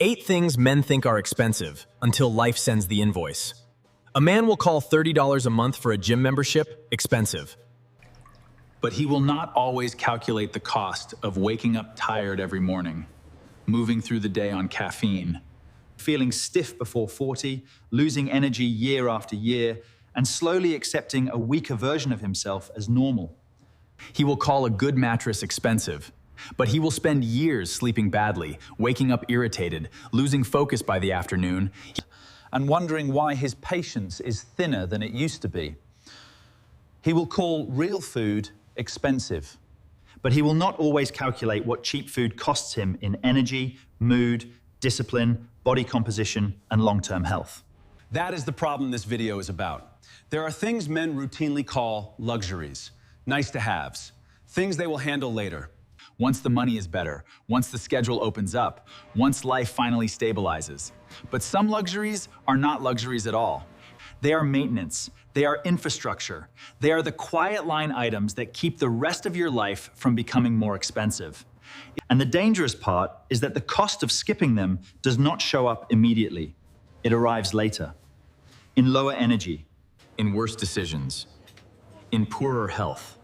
8 things men think are expensive until life sends the invoice. A man will call $30 a month for a gym membership expensive. But he will not always calculate the cost of waking up tired every morning, moving through the day on caffeine, feeling stiff before 40, losing energy year after year, and slowly accepting a weaker version of himself as normal. He will call a good mattress expensive, but he will spend years sleeping badly, waking up irritated, losing focus by the afternoon, and wondering why his patience is thinner than it used to be. He will call real food expensive, but he will not always calculate what cheap food costs him in energy, mood, discipline, body composition, and long-term health. That is the problem this video is about. There are things men routinely call luxuries, nice-to-haves, things they will handle later. once the money is better, once the schedule opens up, once life finally stabilizes. But some luxuries are not luxuries at all. They are maintenance, they are infrastructure, they are the quiet line items that keep the rest of your life from becoming more expensive. And the dangerous part is that the cost of skipping them does not show up immediately. It arrives later, in lower energy, in worse decisions, in poorer health,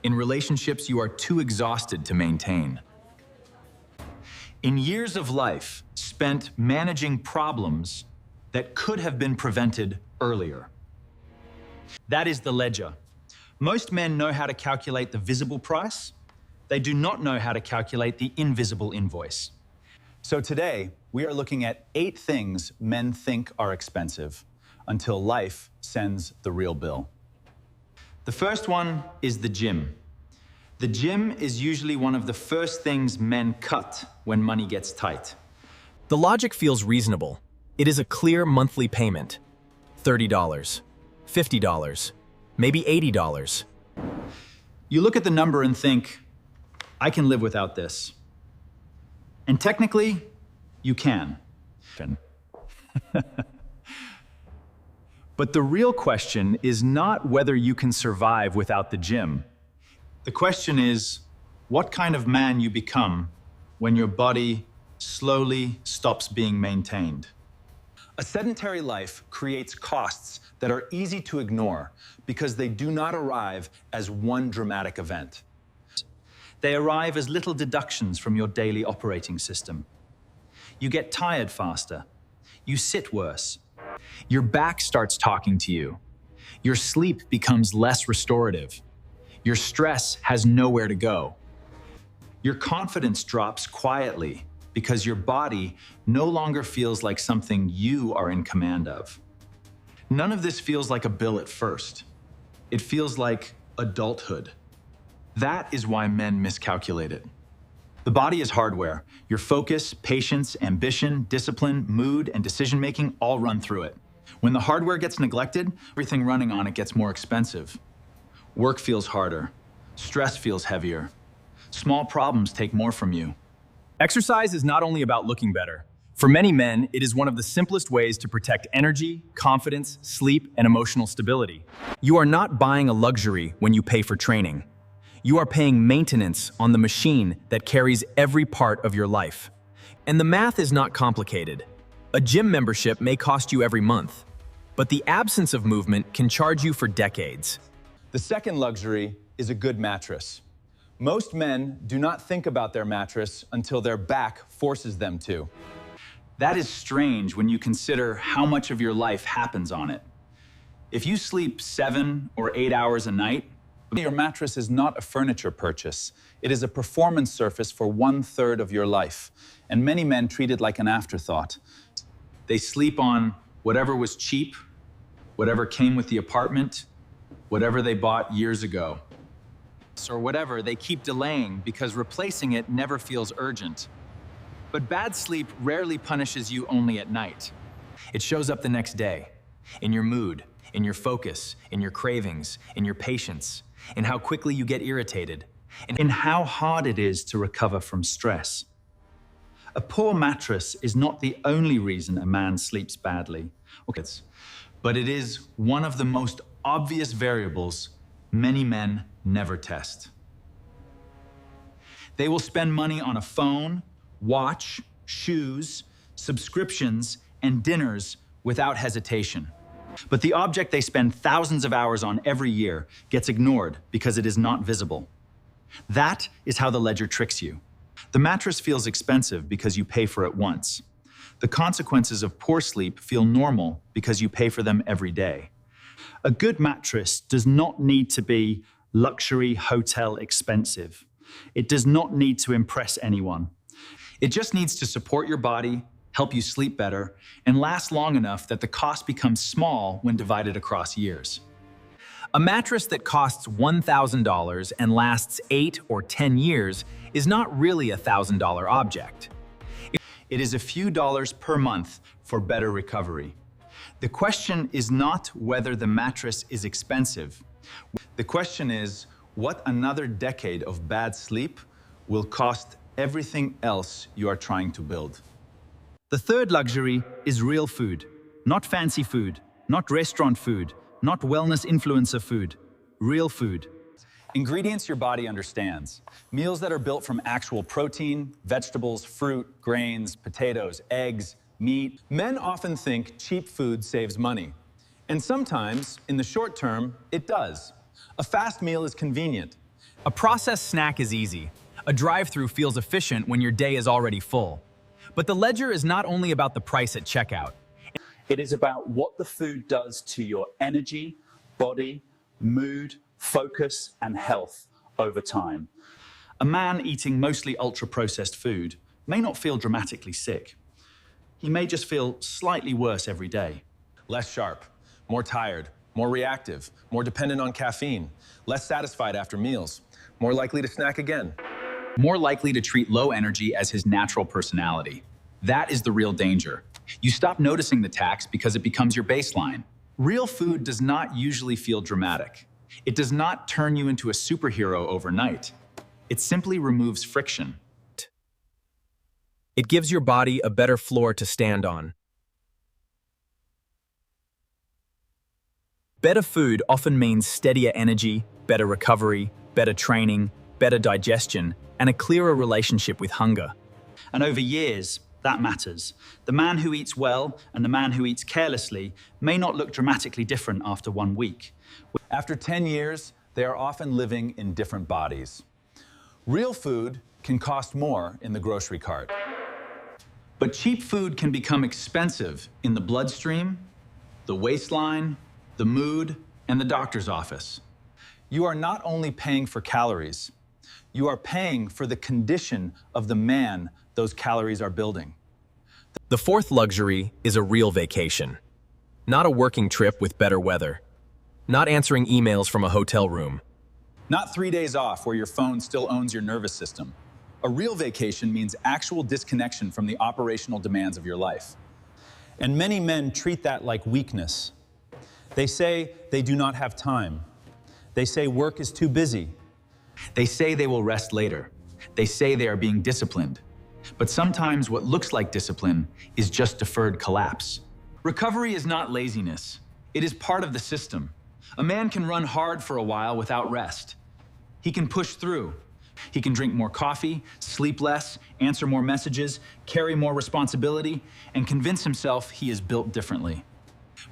in relationships you are too exhausted to maintain, in years of life spent managing problems that could have been prevented earlier. That is the ledger. Most men know how to calculate the visible price. They do not know how to calculate the invisible invoice. So today, we are looking at 8 things men think are expensive until life sends the real bill. The first one is the gym. The gym is usually one of the first things men cut when money gets tight. The logic feels reasonable. It is a clear monthly payment. $30, $50, maybe $80. You look at the number and think, I can live without this. And technically, you can. But the real question is not whether you can survive without the gym. The question is, what kind of man you become when your body slowly stops being maintained. A sedentary life creates costs that are easy to ignore because they do not arrive as one dramatic event. They arrive as little deductions from your daily operating system. You get tired faster. You sit worse. Your back starts talking to you. Your sleep becomes less restorative. Your stress has nowhere to go. Your confidence drops quietly because your body no longer feels like something you are in command of. None of this feels like a bill at first. It feels like adulthood. That is why men miscalculate it. The body is hardware. Your focus, patience, ambition, discipline, mood, and decision-making all run through it. When the hardware gets neglected, everything running on it gets more expensive. Work feels harder. Stress feels heavier. Small problems take more from you. Exercise is not only about looking better. For many men, it is one of the simplest ways to protect energy, confidence, sleep, and emotional stability. You are not buying a luxury when you pay for training. You are paying maintenance on the machine that carries every part of your life. And the math is not complicated. A gym membership may cost you every month, but the absence of movement can charge you for decades. The second luxury is a good mattress. Most men do not think about their mattress until their back forces them to. That is strange when you consider how much of your life happens on it. If you sleep 7 or 8 hours a night, your mattress is not a furniture purchase. It is a performance surface for 1/3 of your life, and many men treat it like an afterthought. They sleep on whatever was cheap, whatever came with the apartment, whatever they bought years ago. Or whatever they keep delaying because replacing it never feels urgent. But bad sleep rarely punishes you only at night. It shows up the next day, in your mood, in your focus, in your cravings, in your patience, in how quickly you get irritated, and in how hard it is to recover from stress. A poor mattress is not the only reason a man sleeps badly, but it is one of the most obvious variables many men never test. They will spend money on a phone, watch, shoes, subscriptions, and dinners without hesitation. But the object they spend thousands of hours on every year gets ignored because it is not visible. That is how the ledger tricks you. The mattress feels expensive because you pay for it once. The consequences of poor sleep feel normal because you pay for them every day. A good mattress does not need to be luxury hotel expensive. It does not need to impress anyone. It just needs to support your body, help you sleep better, and last long enough that the cost becomes small when divided across years. A mattress that costs $1,000 and lasts 8 or 10 years is not really a $1,000 object. It is a few dollars per month for better recovery. The question is not whether the mattress is expensive. The question is what another decade of bad sleep will cost everything else you are trying to build. The third luxury is real food. Not fancy food, not restaurant food, not wellness influencer food. Real food. Ingredients your body understands. Meals that are built from actual protein, vegetables, fruit, grains, potatoes, eggs, meat. Men often think cheap food saves money. And sometimes, in the short term, it does. A fast meal is convenient. A processed snack is easy. A drive-through feels efficient when your day is already full. But the ledger is not only about the price at checkout. It is about what the food does to your energy, body, mood, focus, and health over time. A man eating mostly ultra-processed food may not feel dramatically sick. He may just feel slightly worse every day. Less sharp, more tired, more reactive, more dependent on caffeine, less satisfied after meals, more likely to snack again. More likely to treat low energy as his natural personality. That is the real danger. You stop noticing the tax because it becomes your baseline. Real food does not usually feel dramatic. It does not turn you into a superhero overnight. It simply removes friction. It gives your body a better floor to stand on. Better food often means steadier energy, better recovery, better training, better digestion, and a clearer relationship with hunger. And over years, that matters. The man who eats well and the man who eats carelessly may not look dramatically different after 1 week. After 10 years, they are often living in different bodies. Real food can cost more in the grocery cart. But cheap food can become expensive in the bloodstream, the waistline, the mood, and the doctor's office. You are not only paying for calories, you are paying for the condition of the man those calories are building. The fourth luxury is a real vacation. Not a working trip with better weather. Not answering emails from a hotel room. Not 3 days off where your phone still owns your nervous system. A real vacation means actual disconnection from the operational demands of your life. And many men treat that like weakness. They say they do not have time. They say work is too busy. They say they will rest later. They say they are being disciplined. But sometimes what looks like discipline is just deferred collapse. Recovery is not laziness. It is part of the system. A man can run hard for a while without rest. He can push through. He can drink more coffee, sleep less, answer more messages, carry more responsibility, and convince himself he is built differently.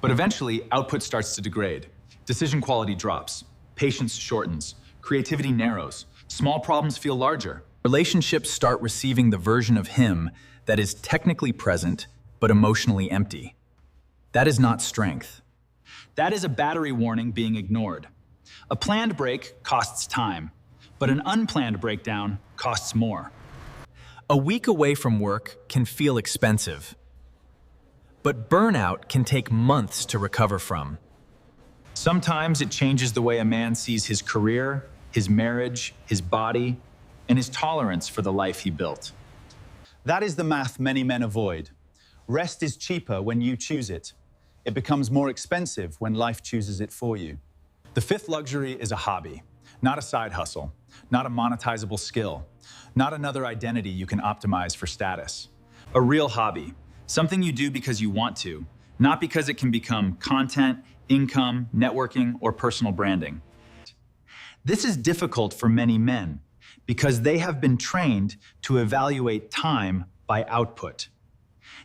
But eventually, output starts to degrade. Decision quality drops. Patience shortens. Creativity narrows. Small problems feel larger. Relationships start receiving the version of him that is technically present, but emotionally empty. That is not strength. That is a battery warning being ignored. A planned break costs time, but an unplanned breakdown costs more. A week away from work can feel expensive, but burnout can take months to recover from. Sometimes it changes the way a man sees his career, his marriage, his body, and his tolerance for the life he built. That is the math many men avoid. Rest is cheaper when you choose it. It becomes more expensive when life chooses it for you. The fifth luxury is a hobby, not a side hustle, not a monetizable skill, not another identity you can optimize for status. A real hobby, something you do because you want to, not because it can become content, income, networking, or personal branding. This is difficult for many men because they have been trained to evaluate time by output.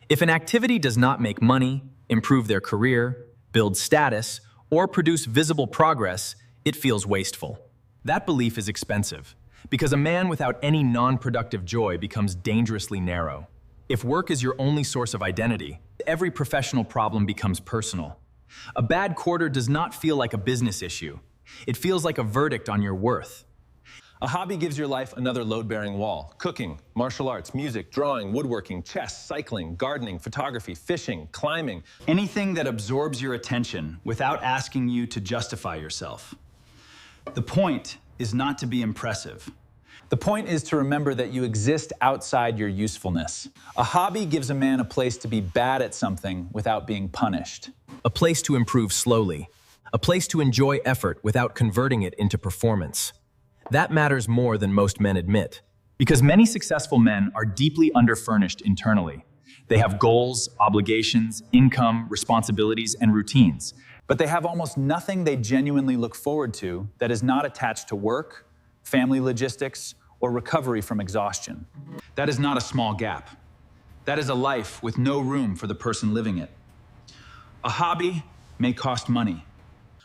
If an activity does not make money, improve their career, build status, or produce visible progress, it feels wasteful. That belief is expensive, because a man without any non-productive joy becomes dangerously narrow. If work is your only source of identity, every professional problem becomes personal. A bad quarter does not feel like a business issue. It feels like a verdict on your worth. A hobby gives your life another load-bearing wall. Cooking, martial arts, music, drawing, woodworking, chess, cycling, gardening, photography, fishing, climbing. Anything that absorbs your attention without asking you to justify yourself. The point is not to be impressive. The point is to remember that you exist outside your usefulness. A hobby gives a man a place to be bad at something without being punished. A place to improve slowly. A place to enjoy effort without converting it into performance. That matters more than most men admit. Because many successful men are deeply underfurnished internally. They have goals, obligations, income, responsibilities, and routines. But they have almost nothing they genuinely look forward to that is not attached to work, family logistics, or recovery from exhaustion. That is not a small gap. That is a life with no room for the person living it. A hobby may cost money.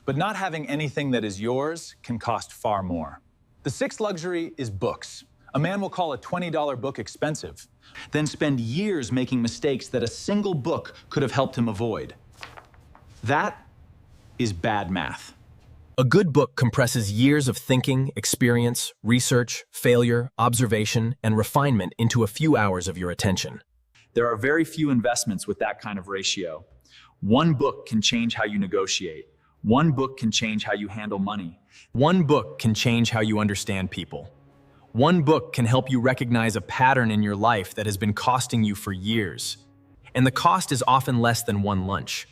But not having anything that is yours can cost far more. The sixth luxury is books. A man will call a $20 book expensive, Then spend years making mistakes that a single book could have helped him avoid. That is bad math. A good book compresses years of thinking, experience, research, failure, observation, and refinement into a few hours of your attention. There are very few investments with that kind of ratio. One book can change how you negotiate. One book can change how you handle money. One book can change how you understand people. One book can help you recognize a pattern in your life that has been costing you for years. And the cost is often less than one lunch.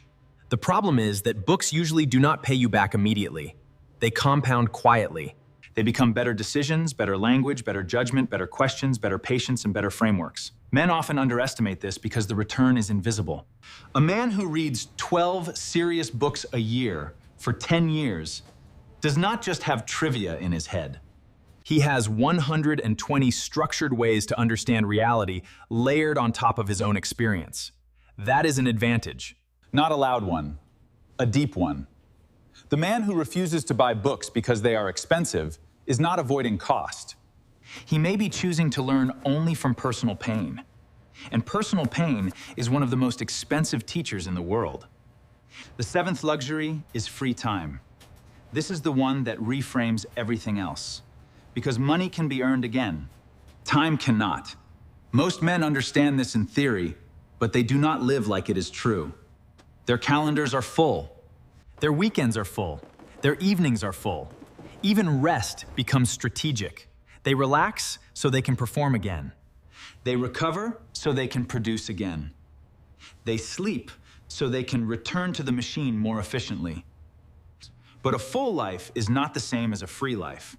The problem is that books usually do not pay you back immediately. They compound quietly. They become better decisions, better language, better judgment, better questions, better patience, and better frameworks. Men often underestimate this because the return is invisible. A man who reads 12 serious books a year for 10 years does not just have trivia in his head. He has 120 structured ways to understand reality layered on top of his own experience. That is an advantage. not a loud one, a deep one. The man who refuses to buy books because they are expensive is not avoiding cost. He may be choosing to learn only from personal pain. And personal pain is one of the most expensive teachers in the world. The seventh luxury is free time. This is the one that reframes everything else. Because money can be earned again. Time cannot. Most men understand this in theory, but they do not live like it is true. Their calendars are full. Their weekends are full. Their evenings are full. Even rest becomes strategic. They relax so they can perform again. They recover so they can produce again. They sleep so they can return to the machine more efficiently. But a full life is not the same as a free life.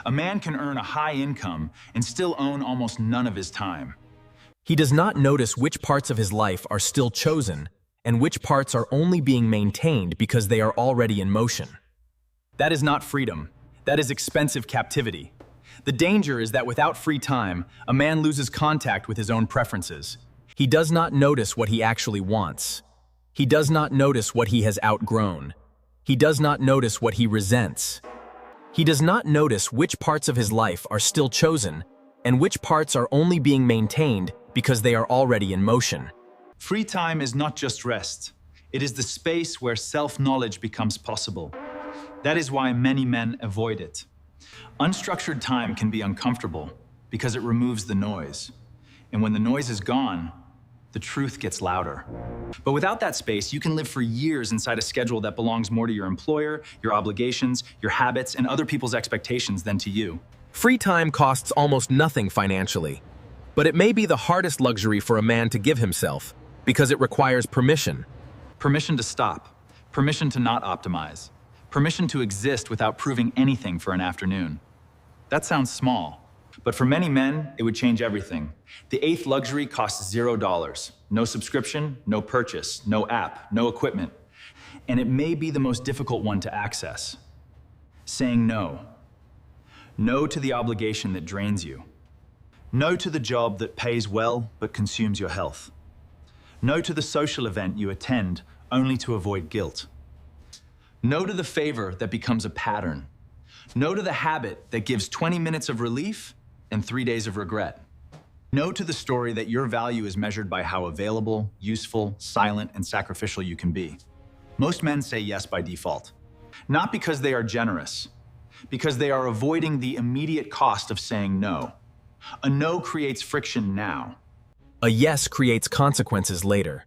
A man can earn a high income and still own almost none of his time. He does not notice which parts of his life are still chosen and which parts are only being maintained because they are already in motion. That is not freedom. That is expensive captivity. The danger is that without free time, a man loses contact with his own preferences. He does not notice what he actually wants. He does not notice what he has outgrown. He does not notice what he resents. He does not notice which parts of his life are still chosen and which parts are only being maintained because they are already in motion. Free time is not just rest. It is the space where self-knowledge becomes possible. That is why many men avoid it. Unstructured time can be uncomfortable because it removes the noise. And when the noise is gone, the truth gets louder. But without that space, you can live for years inside a schedule that belongs more to your employer, your obligations, your habits, and other people's expectations than to you. Free time costs almost nothing financially, but it may be the hardest luxury for a man to give himself because it requires permission. Permission to stop, permission to not optimize, permission to exist without proving anything for an afternoon. That sounds small, but for many men, it would change everything. The eighth luxury costs $0. No subscription, no purchase, no app, no equipment. And it may be the most difficult one to access. Saying no. No to the obligation that drains you. No to the job that pays well but consumes your health. No to the social event you attend only to avoid guilt. No to the favor that becomes a pattern. No to the habit that gives 20 minutes of relief and 3 days of regret. No to the story that your value is measured by how available, useful, silent, and sacrificial you can be. Most men say yes by default. Not because they are generous, because they are avoiding the immediate cost of saying no. A no creates friction now. A yes creates consequences later.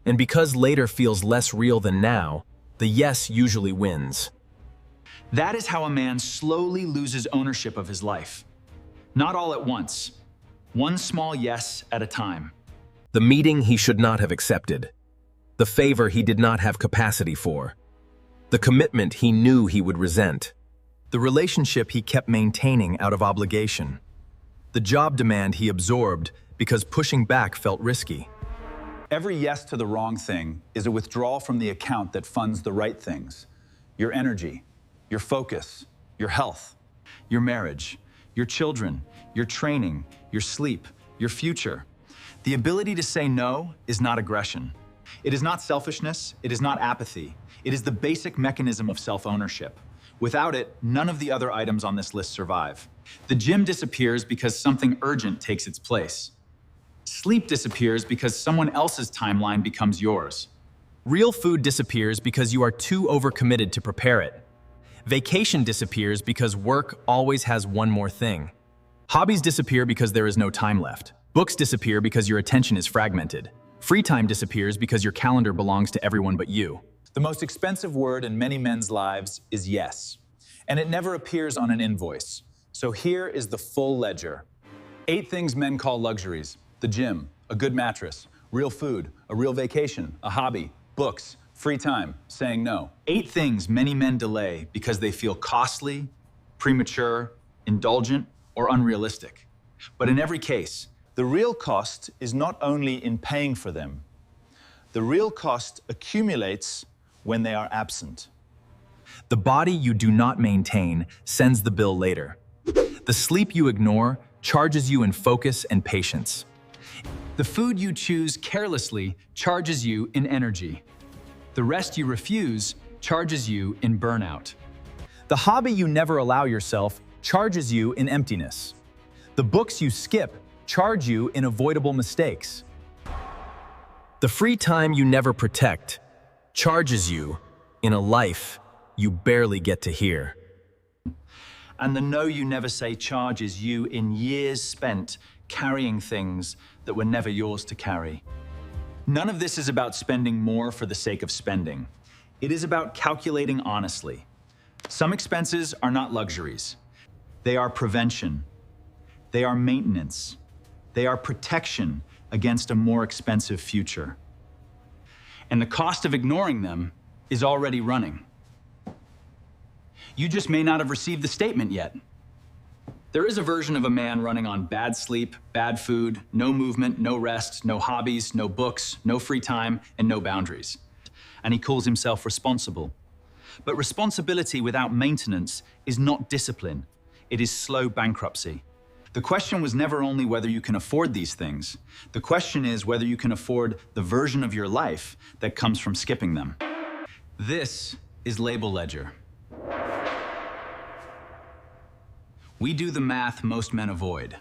And because later feels less real than now, the yes usually wins. That is how a man slowly loses ownership of his life. Not all at once. One small yes at a time. The meeting he should not have accepted. The favor he did not have capacity for. The commitment he knew he would resent. The relationship he kept maintaining out of obligation. The job demand he absorbed because pushing back felt risky. Every yes to the wrong thing is a withdrawal from the account that funds the right things. Your energy, your focus, your health, Your marriage, your children, your training, your sleep, your future. The ability to say no is not aggression. It is not selfishness. It is not apathy. It is the basic mechanism of self-ownership. Without it, none of the other items on this list survive. The gym disappears because something urgent takes its place. Sleep disappears because someone else's timeline becomes yours. Real food disappears because you are too overcommitted to prepare it. Vacation disappears because work always has one more thing. Hobbies disappear because there is no time left. Books disappear because your attention is fragmented. Free time disappears because your calendar belongs to everyone but you. The most expensive word in many men's lives is yes, and it never appears on an invoice. So here is the full ledger. 8 things men call luxuries: the gym, a good mattress, real food, a real vacation, a hobby, books, free time, saying no. 8 things many men delay because they feel costly, premature, indulgent, or unrealistic. But in every case, The real cost is not only in paying for them. The real cost accumulates when they are absent. The body you do not maintain sends the bill later. The sleep you ignore charges you in focus and patience. the food you choose carelessly charges you in energy. The rest you refuse charges you in burnout. The hobby you never allow yourself charges you in emptiness. The books you skip charge you in avoidable mistakes. The free time you never protect charges you in a life you barely get to hear. And the no you never say charges you in years spent carrying things that were never yours to carry. None of this is about spending more for the sake of spending. It is about calculating honestly. Some expenses are not luxuries. They are prevention. They are maintenance. They are protection against a more expensive future. And the cost of ignoring them is already running. You just may not have received the statement yet. There is a version of a man running on bad sleep, bad food, no movement, no rest, no hobbies, no books, no free time, and no boundaries. And he calls himself responsible. But responsibility without maintenance is not discipline. It is slow bankruptcy. The question was never only whether you can afford these things. The question is whether you can afford the version of your life that comes from skipping them. This is Label Ledger. We do the math most men avoid.